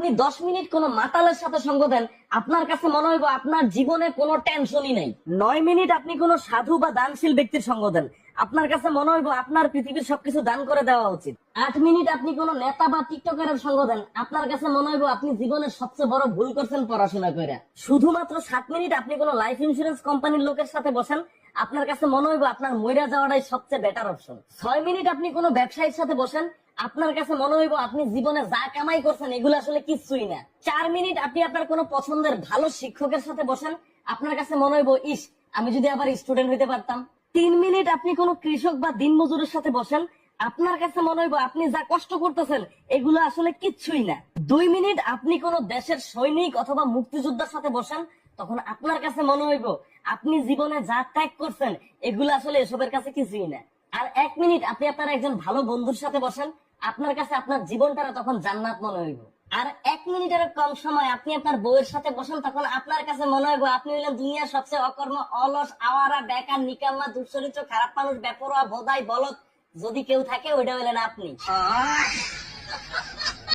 আপনি 10 মিনিট কোনো মাতালের সাথে সঙ্গ দেন, আপনার কাছে মনে হইব আপনার জীবনে কোনো টেনশনই নাই। 9 মিনিট আপনি কোনো সাধু বা দানশীল ব্যক্তির সঙ্গ দেন, আপনার কাছে মনে হইব আপনার পৃথিবীর সবকিছু দান করে দেওয়া উচিত। 8 মিনিট আপনি কোনো নেতা বা টিকটকারের সঙ্গ দেন, আপনার কাছে মনে হইব আপনি জীবনের সবচেয়ে বড় ভুল করছেন পড়াশোনা করে। শুধুমাত্র 7 মিনিট আপনি কোনো লাইফ ইন্স্যুরেন্স কোম্পানির লোকের সাথে বসেন, আপনার কাছে মনে হইব আপনার মইরা যাওয়াটাই সবচেয়ে বেটার অপশন। 6 মিনিট আপনি কোনো ব্যবসায়ীর সাথে বসেন, আপনার কাছে মনে হইব আপনি জীবনে যা কামাই করছেন এগুলো আসলে কিছুই না। 4 মিনিট আপনি আপনার কোনো পছন্দের ভালো শিক্ষকের সাথে বসেন, আপনার কাছে মনে হইব ইস, আমি যদি আবার স্টুডেন্ট হইতে পারতাম। 3 মিনিট আপনি কোনো কৃষক বা দিনমজুরের সাথে বসেন, আপনার কাছে মনে হইব আপনি যা কষ্ট করতেছেন এগুলো আসলে কিচ্ছুই না। 2 মিনিট আপনি কোনো দেশের সৈনিক অথবা মুক্তিযোদ্ধার সাথে বসেন, তখন আপনার কাছে মনে হইব আপনি জীবনে যা ত্যাগ করছেন এগুলো আসলে এসবের কাছে কিছুই না। আর 1 মিনিট আপনি আপনার একজন ভালো বন্ধুর সাথে বসেন, আপনার কাছে আপনার জীবনটা তখন জান্নাত মনে হইব। আর 1 মিনিটের কম সময় আপনি আপনার বউয়ের সাথে বসেন, তখন আপনার কাছে মনে হইব আপনি হইলেন দুনিয়ার সবচেয়ে অকর্ম, অলস, আওয়ারা, বেকার, নিকাম্মা, দুশ্চরিত্র, খারাপ মানুষ, বেপরোয়া, ভোদাই, বলদ। যদি কেউ থাকে ওইটা হইলেন আপনি।